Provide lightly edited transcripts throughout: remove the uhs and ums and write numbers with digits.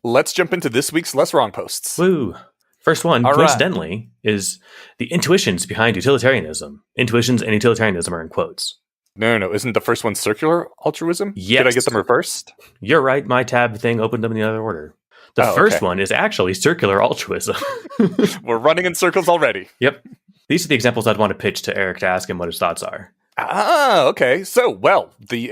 let's jump into this week's LessWrong posts. Woo. First one, All coincidentally, is the intuitions behind utilitarianism. Intuitions and utilitarianism are in quotes. No. Isn't the first one circular altruism? Yes. Did I get them reversed? You're right. My tab thing opened them in the other order. The first one is actually circular altruism. We're running in circles already. Yep. These are the examples I'd want to pitch to Eric to ask him what his thoughts are. Okay. So, the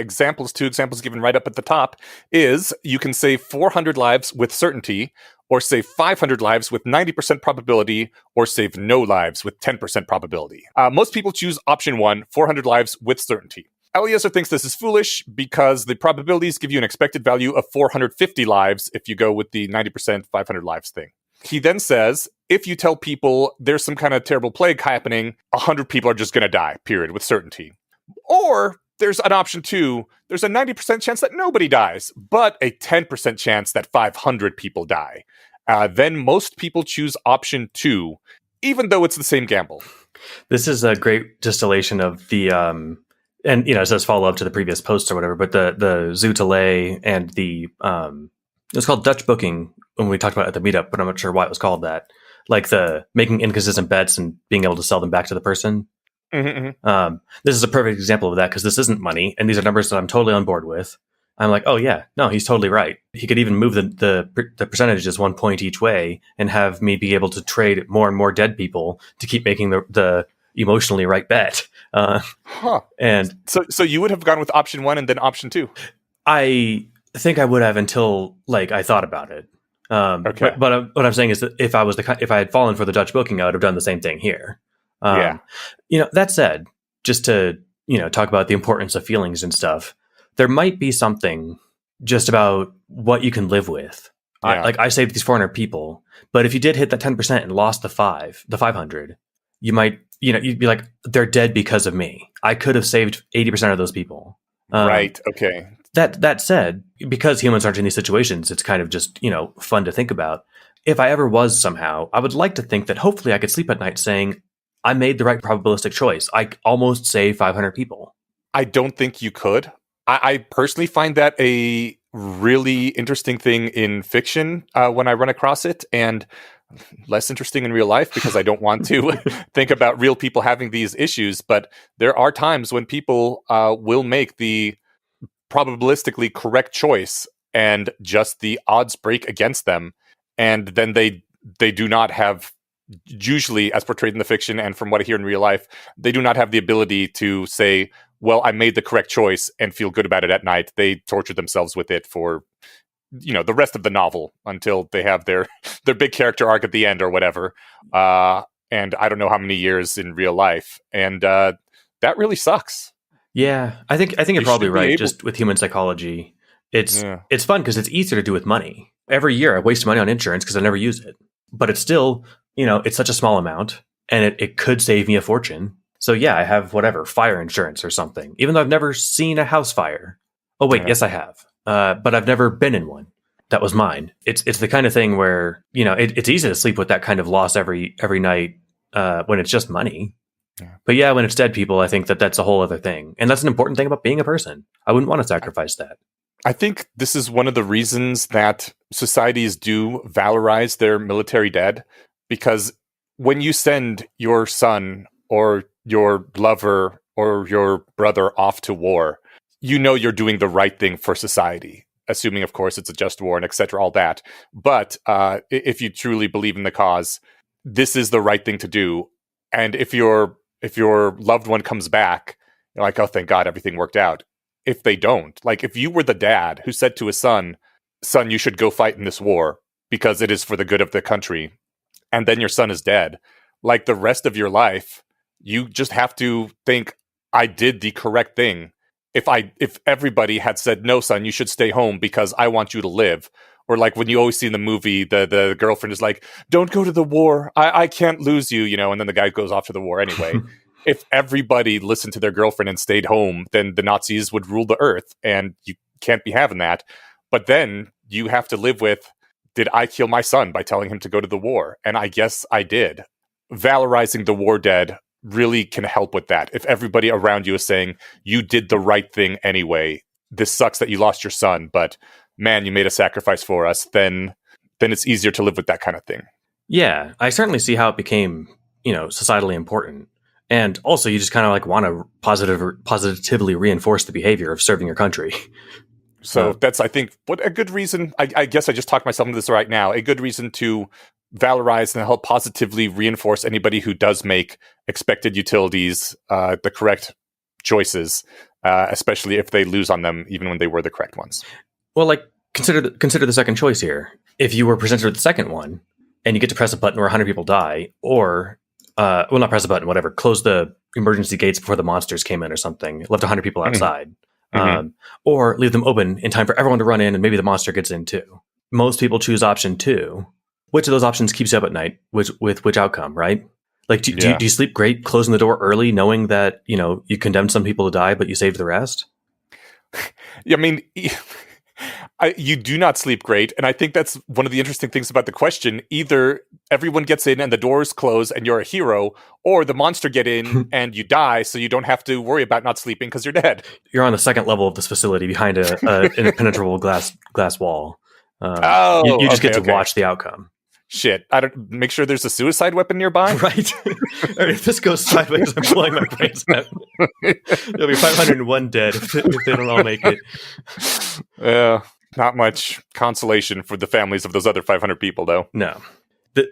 two examples given right up at the top is you can save 400 lives with certainty, or save 500 lives with 90% probability, or save no lives with 10% probability. Most people choose option 1, 400 lives with certainty. Eliezer thinks this is foolish because the probabilities give you an expected value of 450 lives if you go with the 90% 500 lives thing. He then says, if you tell people there's some kind of terrible plague happening, 100 people are just going to die, period, with certainty. Or there's an option 2, there's a 90% chance that nobody dies, but a 10% chance that 500 people die. Then most people choose option 2, even though it's the same gamble. This is a great distillation of the... and, it says follow up to the previous posts or whatever, but the Zootele and the... it was called Dutch booking when we talked about it at the meetup, but I'm not sure why it was called that. Like the making inconsistent bets and being able to sell them back to the person. Mm-hmm. This is a perfect example of that because this isn't money, and these are numbers that I'm totally on board with. I'm like, oh yeah, no, he's totally right. He could even move the percentages 1 point each way and have me be able to trade more and more dead people to keep making the emotionally right bet. And so you would have gone with option 1 and then option 2. I think I would have until I thought about it. Okay. But what I'm saying is that if I had fallen for the Dutch booking, I would have done the same thing here. That said, just to talk about the importance of feelings and stuff, there might be something just about what you can live with. Yeah. I saved these 400 people, but if you did hit that 10% and lost the 500, you might you'd be like, they're dead because of me. I could have saved 80% of those people. Right. Okay. That said, because humans aren't in these situations, it's kind of just, fun to think about. If I ever was somehow, I would like to think that hopefully I could sleep at night saying, I made the right probabilistic choice. I almost saved 500 people. I don't think you could. I personally find that a really interesting thing in fiction when I run across it, and less interesting in real life because I don't want to think about real people having these issues. But there are times when people will make the probabilistically correct choice and just the odds break against them, and then they do not have, usually as portrayed in the fiction and from what I hear in real life, they do not have the ability to say, well, I made the correct choice and feel good about it at night. They torture themselves with it for the rest of the novel until they have their big character arc at the end or whatever. And I don't know how many years in real life. And that really sucks. Yeah, I think you're probably right. Just with human psychology, it's fun because it's easier to do with money. Every year I waste money on insurance because I never use it. But it's still, it's such a small amount and it could save me a fortune. So yeah, I have fire insurance or something, even though I've never seen a house fire. Oh wait, yes I have. But I've never been in one. That was mine. It's the kind of thing where, it's easy to sleep with that kind of loss every night when it's just money. Yeah. But yeah, when it's dead people, I think that's a whole other thing. And that's an important thing about being a person. I wouldn't want to sacrifice that. I think this is one of the reasons that societies do valorize their military dead, because when you send your son or your lover or your brother off to war, you're doing the right thing for society, assuming, of course, it's a just war and et cetera, all that. But if you truly believe in the cause, this is the right thing to do. And if your loved one comes back, you're like, oh, thank God, everything worked out. If they don't, like if you were the dad who said to his son, you should go fight in this war because it is for the good of the country, and then your son is dead, like the rest of your life, you just have to think, I did the correct thing. If everybody had said, no, son, you should stay home because I want you to live. Or like when you always see in the movie, the girlfriend is like, don't go to the war. I can't lose you, and then the guy goes off to the war anyway. If everybody listened to their girlfriend and stayed home, then the Nazis would rule the earth, and you can't be having that. But then you have to live with, did I kill my son by telling him to go to the war? And I guess I did. Valorizing the war dead really can help with that. If everybody around you is saying, you did the right thing anyway, this sucks that you lost your son, but man, you made a sacrifice for us, then then it's easier to live with that kind of thing. Yeah, I certainly see how it became, societally important. And also, you just kind of like want to positively reinforce the behavior of serving your country. So that's, I think, what a good reason. I guess I just talked myself into this right now. A good reason to valorize and help positively reinforce anybody who does make expected utilities the correct choices, especially if they lose on them, even when they were the correct ones. Well, like consider the second choice here. If you were presented with the second one, and you get to press a button where 100 people die, or not press a button, whatever, close the emergency gates before the monsters came in or something, left 100 people outside, or leave them open in time for everyone to run in and maybe the monster gets in too. Most people choose option 2. Which of those options keeps you up at night? With which outcome, right? Like, do you sleep great closing the door early, knowing that, you condemned some people to die, but you saved the rest? I mean, you do not sleep great. And I think that's one of the interesting things about the question. Either everyone gets in and the doors close and you're a hero, or the monster get in and you die, so you don't have to worry about not sleeping because you're dead. You're on the second level of this facility behind an impenetrable glass wall. You just get to watch the outcome. Shit, I don't make sure there's a suicide weapon nearby. Right. If this goes sideways, I'm pulling my brains out. There'll be 501 dead if they don't all make it. Yeah, not much consolation for the families of those other 500 people, though. No,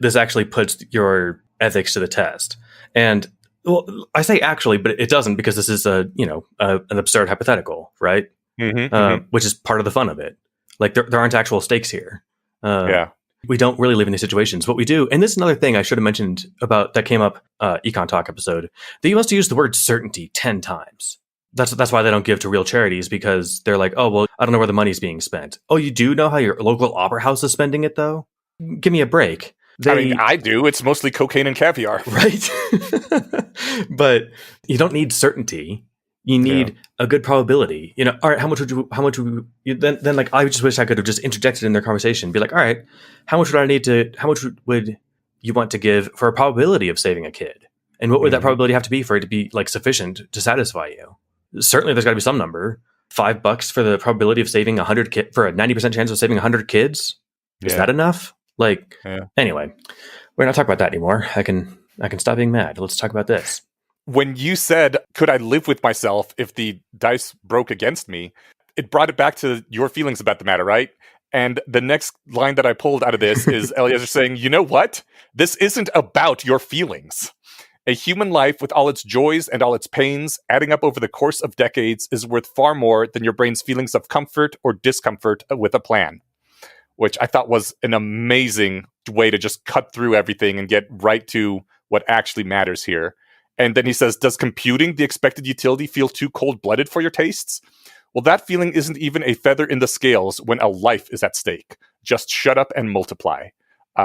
this actually puts your ethics to the test. And well, I say actually, but it doesn't, because this is an absurd hypothetical, right? Which is part of the fun of it. Like there aren't actual stakes here. We don't really live in these situations. What we do, and this is another thing I should have mentioned about that came up Econ Talk episode, they must use the word certainty 10 times. That's why they don't give to real charities, because they're like, oh, well, I don't know where the money's being spent. Oh, you do know how your local opera house is spending it, though? Give me a break. I do. It's mostly cocaine and caviar. Right? But you don't need certainty. You need a good probability. All right, how much would you then like, I just wish I could have just interjected in their conversation, be like, all right, how much would you want to give for a probability of saving a kid? And what would that probability have to be for it to be like sufficient to satisfy you? Certainly there's got to be some number. $5 for the probability of saving 100 for a 90% chance of saving 100 kids. Is that enough? Like, anyway, we're not talking about that anymore. I can stop being mad. Let's talk about this. When you said, could I live with myself if the dice broke against me, it brought it back to your feelings about the matter, right? And the next line that I pulled out of this is Eliezer saying, you know what? This isn't about your feelings. A human life with all its joys and all its pains, adding up over the course of decades, is worth far more than your brain's feelings of comfort or discomfort with a plan. Which I thought was an amazing way to just cut through everything and get right to what actually matters here. And then he says, does computing the expected utility feel too cold-blooded for your tastes? Well, that feeling isn't even a feather in the scales when a life is at stake. Just shut up and multiply.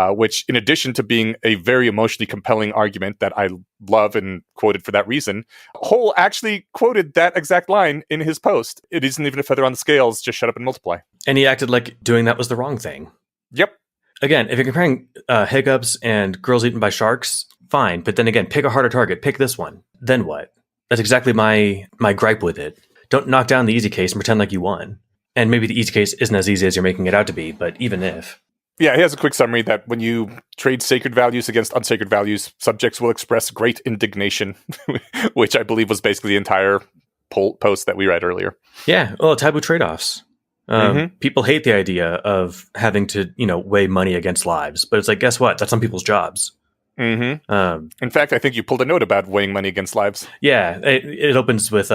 Which, in addition to being a very emotionally compelling argument that I love and quoted for that reason, Hole actually quoted that exact line in his post. It isn't even a feather on the scales, just shut up and multiply. And he acted like doing that was the wrong thing. Yep. Again, if you're comparing hiccups and girls eaten by sharks, fine. But then again, pick a harder target. Pick this one. Then what? That's exactly my gripe with it. Don't knock down the easy case and pretend like you won. And maybe the easy case isn't as easy as you're making it out to be, but even if. Yeah, he has a quick summary that when you trade sacred values against unsacred values, subjects will express great indignation, which I believe was basically the entire post that we read earlier. Yeah, well, taboo trade-offs. People hate the idea of having to, weigh money against lives. But it's like, guess what? That's some people's jobs. In fact, I think you pulled a note about weighing money against lives. Yeah, it opens with...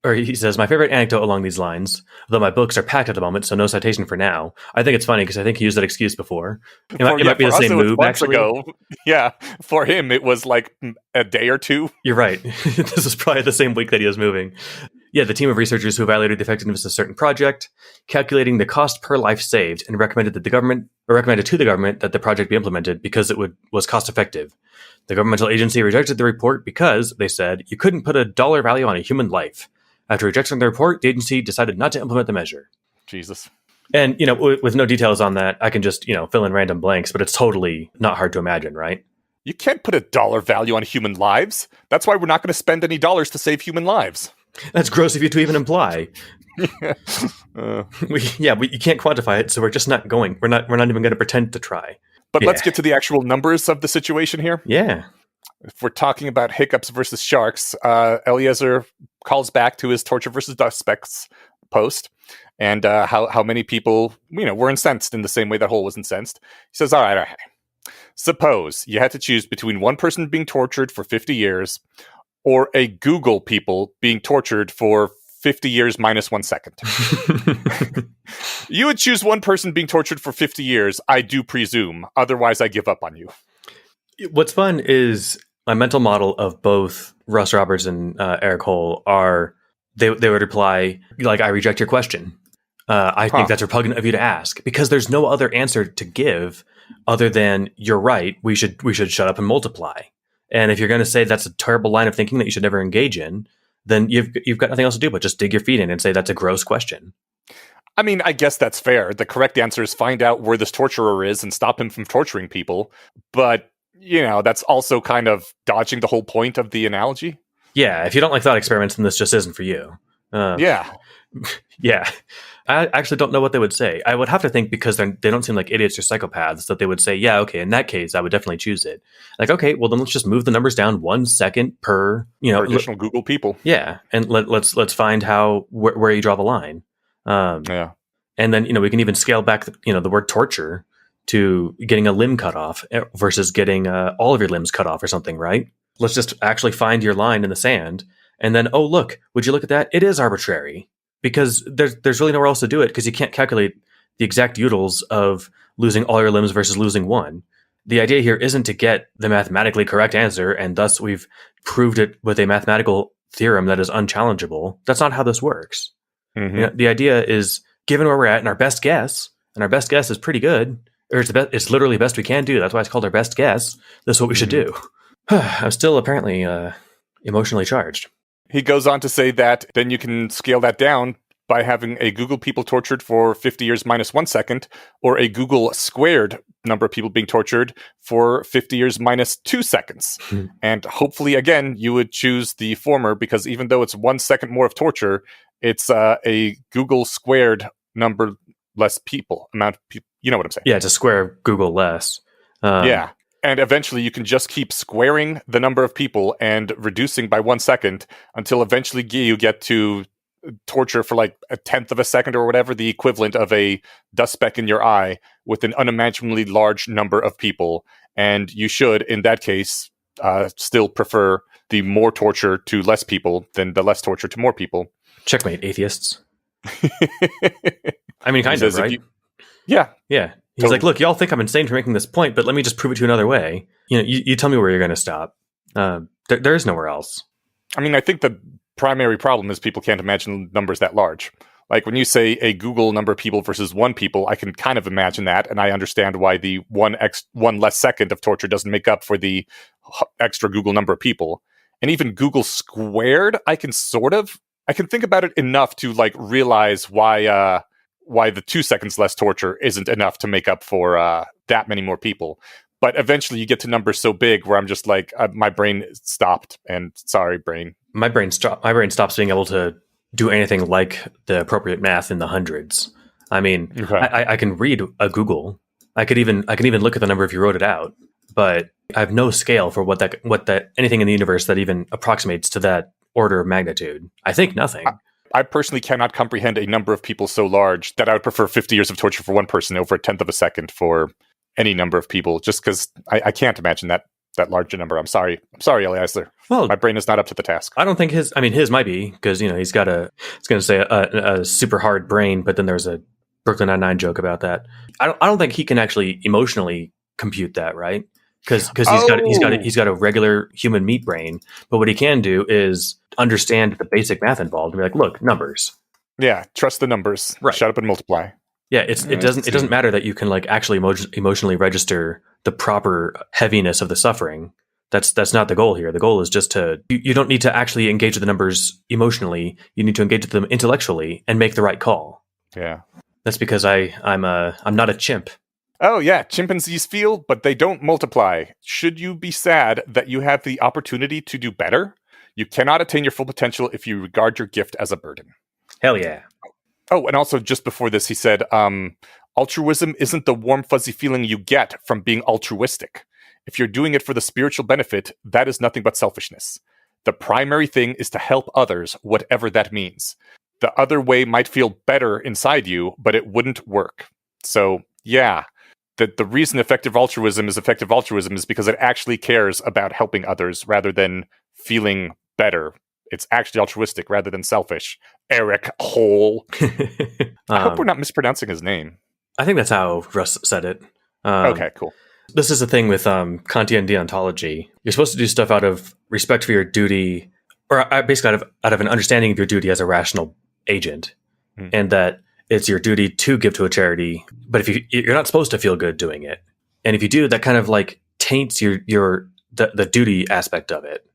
or he says, my favorite anecdote along these lines, though my books are packed at the moment, so no citation for now. I think it's funny because I think he used that excuse before. It might be the same move, actually. Ago. Yeah, for him, it was like a day or two. You're right. This is probably the same week that he was moving. Yeah, the team of researchers who evaluated the effectiveness of a certain project, calculating the cost per life saved, and recommended to the government that the project be implemented because it was cost effective. The governmental agency rejected the report because, they said, you couldn't put a dollar value on a human life. After rejecting the report, the agency decided not to implement the measure. Jesus. And, with no details on that, I can just, fill in random blanks, but it's totally not hard to imagine, right? You can't put a dollar value on human lives. That's why we're not going to spend any dollars to save human lives. That's gross of you to even imply. Uh, You can't quantify it, so we're just not going. We're not even going to pretend to try. but let's get to the actual numbers of the situation here. Yeah. If we're talking about hiccups versus sharks, Eliezer calls back to his torture versus suspects post, and how many people were incensed in the same way that Hole was incensed. He says, all right. Suppose you had to choose between one person being tortured for 50 years or a Google people being tortured for 50 years minus 1 second. You would choose one person being tortured for 50 years, I do presume. Otherwise, I give up on you. What's fun is my mental model of both Russ Roberts and Eric Hole are, they would reply, like, I reject your question. I think that's repugnant of you to ask, because there's no other answer to give other than, you're right, we should shut up and multiply. And if you're going to say that's a terrible line of thinking that you should never engage in, then you've got nothing else to do but just dig your feet in and say that's a gross question. I mean, I guess that's fair. The correct answer is find out where this torturer is and stop him from torturing people. But, that's also kind of dodging the whole point of the analogy. Yeah, if you don't like thought experiments, then this just isn't for you. Yeah. Yeah. I actually don't know what they would say. I would have to think, because they don't seem like idiots or psychopaths, that they would say, yeah, okay, in that case, I would definitely choose it. Like, okay, well, then let's just move the numbers down 1 second per, per additional Google people. Yeah, and let's find where you draw the line. Yeah. And then, we can even scale back, the word torture to getting a limb cut off versus getting all of your limbs cut off or something, right? Let's just actually find your line in the sand. And then, oh, look, would you look at that? It is arbitrary, because there's really nowhere else to do it, because you can't calculate the exact utils of losing all your limbs versus losing one. The idea here isn't to get the mathematically correct answer, and thus we've proved it with a mathematical theorem that is unchallengeable. That's not how this works. Mm-hmm. The idea is, given where we're at, and our best guess is pretty good, or it's literally the best we can do. That's why it's called our best guess. This is what we should do. I'm still apparently emotionally charged. He goes on to say that then you can scale that down by having a Google people tortured for 50 years minus 1 second, or a Google squared number of people being tortured for 50 years minus 2 seconds. And hopefully, again, you would choose the former, because even though it's 1 second more of torture, it's a Google squared number less people, amount of people. You know what I'm saying? Yeah, it's a square of Google less. Yeah. And eventually you can just keep squaring the number of people and reducing by 1 second until eventually you get to torture for like 1/10 of a second or whatever, the equivalent of a dust speck in your eye, with an unimaginably large number of people. And you should, in that case, still prefer the more torture to less people than the less torture to more people. Checkmate, atheists. I mean, kind of, right? Yeah. He's totally. Like, look, y'all think I'm insane for making this point, but let me just prove it to you another way. You tell me where you're going to stop. There is nowhere else. I mean, I think the primary problem is people can't imagine numbers that large. Like when you say a Google number of people versus one people, I can kind of imagine that, and I understand why the one less second of torture doesn't make up for the extra Google number of people. And even Google squared, I can think about it enough to like realize why the 2 seconds less torture isn't enough to make up for that many more people. But eventually you get to numbers so big where I'm just like, my brain stopped, and sorry, brain. My brain stops being able to do anything like the appropriate math in the hundreds. I mean, okay. I can read a Google. I can even look at the number if you wrote it out, but I have no scale for what that anything in the universe that even approximates to that order of magnitude. I think nothing. I personally cannot comprehend a number of people so large that I would prefer 50 years of torture for one person over 1/10 of a second for any number of people, just because I can't imagine that large a number. I'm sorry, Eliezer. Well, my brain is not up to the task. I don't think his might be, because he's got a super hard brain, but then there's a Brooklyn Nine-Nine joke about that. I don't think he can actually emotionally compute that, right? Because he's got a regular human meat brain, but what he can do is understand the basic math involved and be like, look, numbers. Yeah, trust the numbers. Right. Shut up and multiply. Yeah, it doesn't matter that you can like actually emotionally register the proper heaviness of the suffering. That's not the goal here. The goal is just you don't need to actually engage with the numbers emotionally. You need to engage with them intellectually and make the right call. Yeah, that's because I'm not a chimp. Oh yeah, chimpanzees feel, but they don't multiply. Should you be sad that you have the opportunity to do better? You cannot attain your full potential if you regard your gift as a burden. Hell yeah. Oh, and also just before this, he said, altruism isn't the warm, fuzzy feeling you get from being altruistic. If you're doing it for the spiritual benefit, that is nothing but selfishness. The primary thing is to help others, whatever that means. The other way might feel better inside you, but it wouldn't work. So, yeah, the reason effective altruism is because it actually cares about helping others rather than feeling better. It's actually altruistic rather than selfish. Eric Hole. I hope we're not mispronouncing his name. I think that's how Russ said it. Okay, cool. This is the thing with Kantian deontology. You're supposed to do stuff out of respect for your duty, or basically out of an understanding of your duty as a rational agent, and that it's your duty to give to a charity. But if you're not supposed to feel good doing it, and if you do, that kind of like taints the duty aspect of it.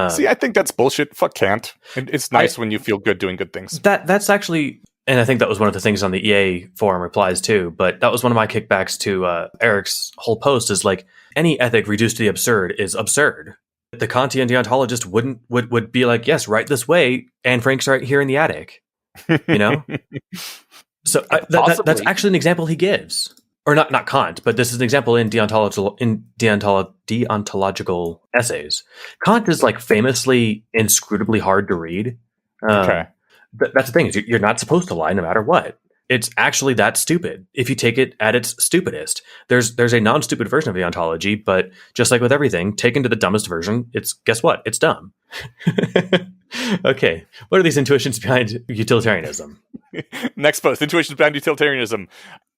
See, I think that's bullshit. Fuck Kant. It's nice when you feel good doing good things. That's actually, and I think that was one of the things on the EA forum replies too. But that was one of my kickbacks to Eric's whole post is like any ethic reduced to the absurd is absurd. The Kantian deontologist would be like, yes, right this way, and Frank's right here in the attic. You know, so that's actually an example he gives. Or not Kant, but this is an example in deontological essays. Kant is like famously inscrutably hard to read. Okay. That's the thing, is you're not supposed to lie no matter what. It's actually that stupid if you take it at its stupidest. There's a non-stupid version of deontology, but just like with everything, taken to the dumbest version, guess what? It's dumb. Okay. What are these intuitions behind utilitarianism? Next post, intuitions behind utilitarianism.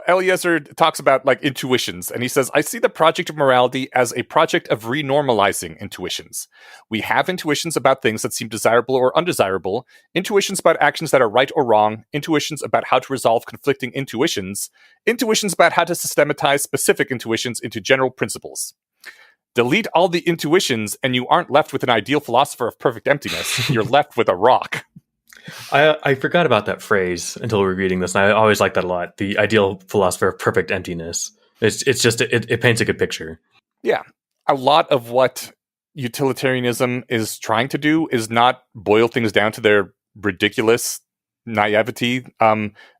Eliezer talks about like intuitions, and he says, I see the project of morality as a project of renormalizing intuitions. We have intuitions about things that seem desirable or undesirable, intuitions about actions that are right or wrong, intuitions about how to resolve conflicting intuitions, intuitions about how to systematize specific intuitions into general principles. Delete all the intuitions, and you aren't left with an ideal philosopher of perfect emptiness. You're left with a rock. I forgot about that phrase until we were reading this, and I always like that a lot. The ideal philosopher of perfect emptiness. It's just it paints a good picture. Yeah, a lot of what utilitarianism is trying to do is not boil things down to their ridiculous naivety.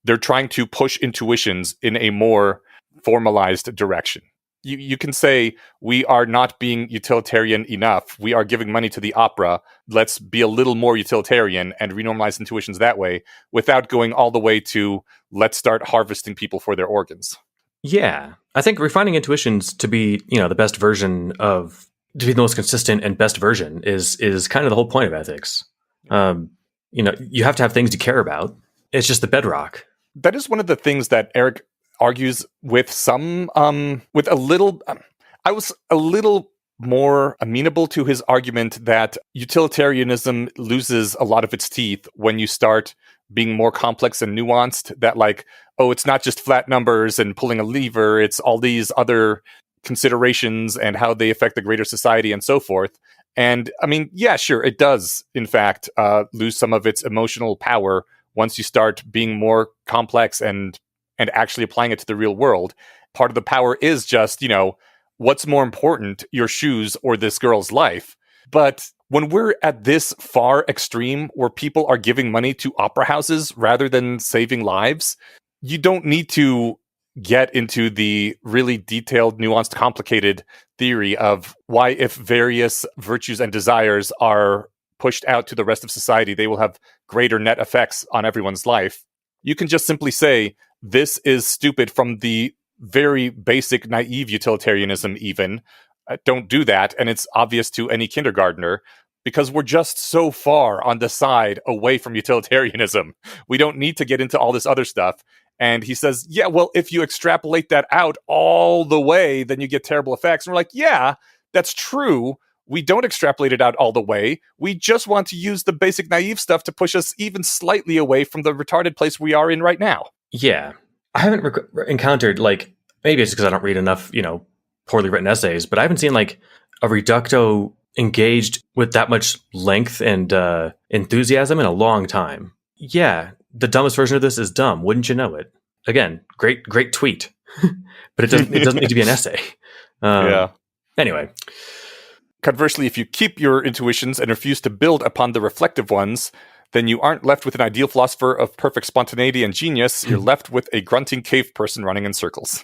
They're trying to push intuitions in a more formalized direction. You can say, we are not being utilitarian enough. We are giving money to the opera. Let's be a little more utilitarian and renormalize intuitions that way without going all the way to let's start harvesting people for their organs. Yeah. I think refining intuitions to be, the best version to be the most consistent and best version is kind of the whole point of ethics. You have to have things to care about. It's just the bedrock. That is one of the things that Eric argues with some, with a little, I was a little more amenable to his argument that utilitarianism loses a lot of its teeth when you start being more complex and nuanced, that like, oh, it's not just flat numbers and pulling a lever, it's all these other considerations and how they affect the greater society and so forth. And I mean, yeah, sure, it does, in fact, lose some of its emotional power once you start being more complex and actually applying it to the real world. Part of the power is just, what's more important, your shoes or this girl's life? But when we're at this far extreme where people are giving money to opera houses rather than saving lives, you don't need to get into the really detailed, nuanced, complicated theory of why if various virtues and desires are pushed out to the rest of society, they will have greater net effects on everyone's life. You can just simply say, this is stupid from the very basic naive utilitarianism even. Don't do that. And it's obvious to any kindergartner because we're just so far on the side away from utilitarianism. We don't need to get into all this other stuff. And he says, yeah, well, if you extrapolate that out all the way, then you get terrible effects. And we're like, yeah, that's true. We don't extrapolate it out all the way. We just want to use the basic naive stuff to push us even slightly away from the retarded place we are in right now. Yeah. I haven't encountered, like, maybe it's because I don't read enough, poorly written essays, but I haven't seen, like, a reducto engaged with that much length and enthusiasm in a long time. Yeah, the dumbest version of this is dumb. Wouldn't you know it? Again, great tweet. But it doesn't need to be an essay. Yeah. Anyway. Conversely, if you keep your intuitions and refuse to build upon the reflective ones, then you aren't left with an ideal philosopher of perfect spontaneity and genius. You're left with a grunting cave person running in circles.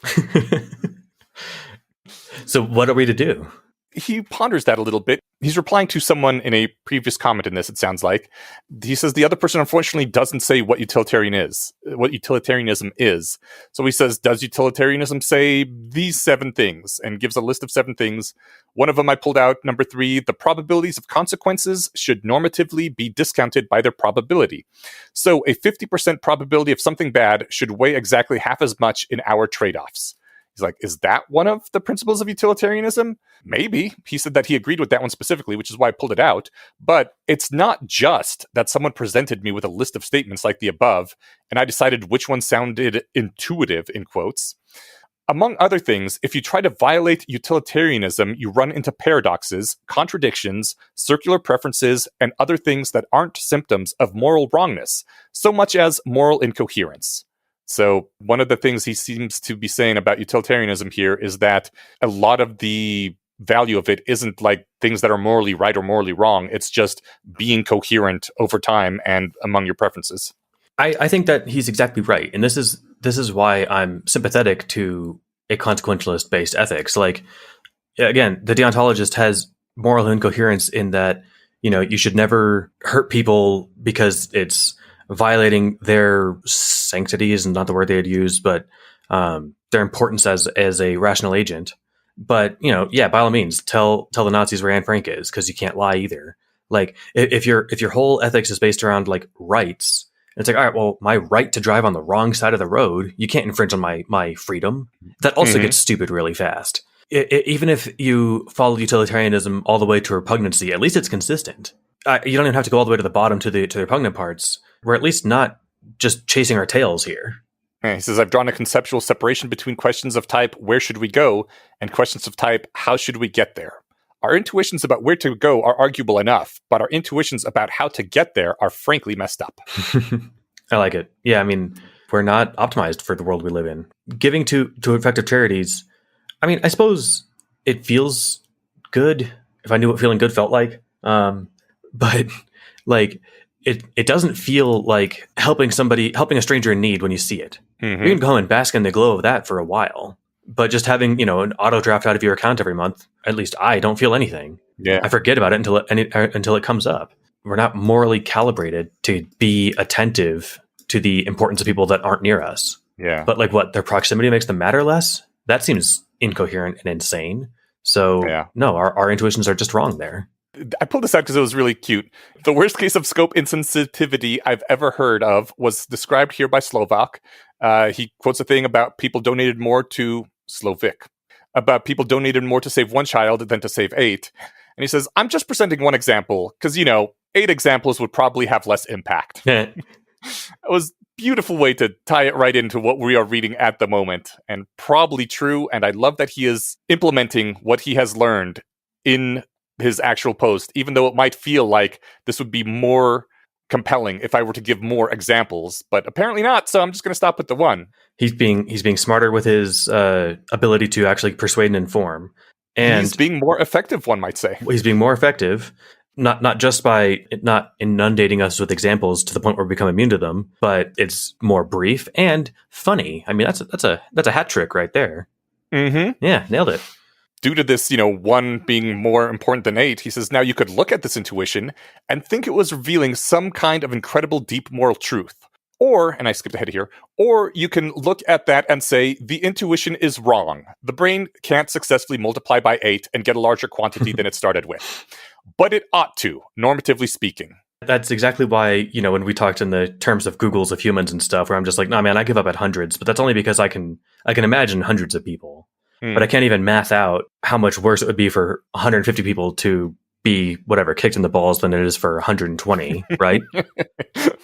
So what are we to do? He ponders that a little bit. He's replying to someone in a previous comment in this, it sounds like. He says the other person unfortunately doesn't say what utilitarianism is. So he says, does utilitarianism say these 7 things? And gives a list of 7 things. One of them I pulled out, number 3, the probabilities of consequences should normatively be discounted by their probability. So a 50% probability of something bad should weigh exactly half as much in our trade-offs. He's like, is that one of the principles of utilitarianism? Maybe. He said that he agreed with that one specifically, which is why I pulled it out. But it's not just that someone presented me with a list of statements like the above, and I decided which one sounded intuitive, in quotes. Among other things, if you try to violate utilitarianism, you run into paradoxes, contradictions, circular preferences, and other things that aren't symptoms of moral wrongness, so much as moral incoherence. So one of the things he seems to be saying about utilitarianism here is that a lot of the value of it isn't like things that are morally right or morally wrong. It's just being coherent over time and among your preferences. I think that he's exactly right. And this is why I'm sympathetic to a consequentialist-based ethics. Like, again, the deontologist has moral incoherence in that, you should never hurt people because it's violating their sanctity is not the word they'd use, but their importance as a rational agent. But, by all means, tell the Nazis where Anne Frank is, because you can't lie either. Like, if your whole ethics is based around like rights, it's like, all right, well, my right to drive on the wrong side of the road, you can't infringe on my freedom. That also gets stupid really fast. Even if you follow utilitarianism all the way to repugnancy, at least it's consistent. You don't even have to go all the way to the bottom to the repugnant parts. We're at least not just chasing our tails here. Yeah, he says, I've drawn a conceptual separation between questions of type, where should we go, and questions of type, how should we get there? Our intuitions about where to go are arguable enough, but our intuitions about how to get there are frankly messed up. I like it. Yeah, I mean, we're not optimized for the world we live in. Giving to effective charities, I mean, I suppose it feels good if I knew what feeling good felt like. But like, it doesn't feel like helping a stranger in need when you see it. You can go and bask in the glow of that for a while, but just having, an auto draft out of your account every month, at least I don't feel anything. Yeah. I forget about it until it comes up. We're not morally calibrated to be attentive to the importance of people that aren't near us. Yeah. But like what, their proximity makes them matter less? That seems incoherent and insane. So no, our intuitions are just wrong there. I pulled this out because it was really cute. The worst case of scope insensitivity I've ever heard of was described here by Slovak. He quotes a thing about people donated more to Slovic, about people donated more to save one child than to save 8. And he says, I'm just presenting one example because, 8 examples would probably have less impact. It was a beautiful way to tie it right into what we are reading at the moment, and probably true. And I love that he is implementing what he has learned in his actual post, even though it might feel like this would be more compelling if I were to give more examples, but apparently not. So I'm just going to stop with the one. He's being smarter with his ability to actually persuade and inform, and he's being more effective. One might say he's being more effective, not just by not inundating us with examples to the point where we become immune to them, but it's more brief and funny. I mean, that's a hat trick right there. Yeah, nailed it. Due to this, 1 being more important than 8, he says, now you could look at this intuition and think it was revealing some kind of incredible deep moral truth. Or, and I skipped ahead here, or you can look at that and say, the intuition is wrong. The brain can't successfully multiply by 8 and get a larger quantity than it started with. But it ought to, normatively speaking. That's exactly why, when we talked in the terms of Googles of humans and stuff, where I'm just like, nah, man, I give up at hundreds, but that's only because I can imagine hundreds of people. But I can't even math out how much worse it would be for 150 people to be kicked in the balls than it is for 120, right?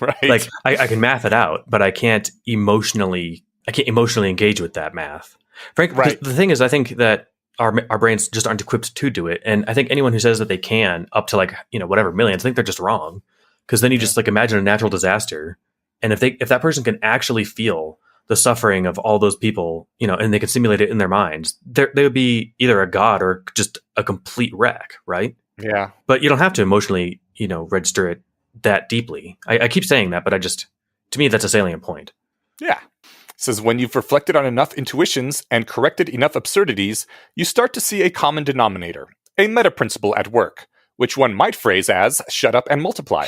Right. Like I can math it out, but I can't emotionally engage with that math. Frankly, right. The thing is, I think that our brains just aren't equipped to do it. And I think anyone who says that they can up to whatever millions, I think they're just wrong. Because then you just imagine a natural disaster. And if that person can actually feel the suffering of all those people, and they could simulate it in their minds, they would be either a god or just a complete wreck, right? Yeah. But you don't have to emotionally, register it that deeply. I keep saying that, but to me, that's a salient point. Yeah. It says, when you've reflected on enough intuitions and corrected enough absurdities, you start to see a common denominator, a meta-principle at work, which one might phrase as shut up and multiply.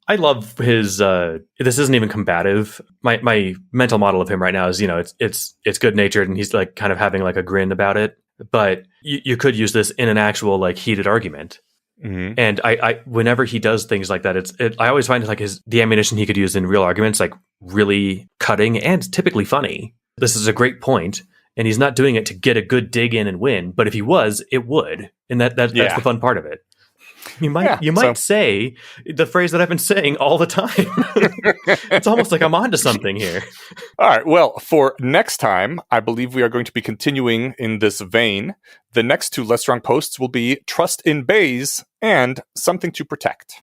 I love his, this isn't even combative. My mental model of him right now is, it's good-natured and he's like kind of having like a grin about it. But you could use this in an actual like heated argument. Mm-hmm. And I whenever he does things like that, I always find like the ammunition he could use in real arguments, like really cutting and typically funny. This is a great point, and he's not doing it to get a good dig in and win. But if he was, it would, and that's the fun part of it. You might say the phrase that I've been saying all the time. It's almost like I'm onto something here. All right. Well, for next time, I believe we are going to be continuing in this vein. The next two LessWrong posts will be Trust in Bays and Something to Protect.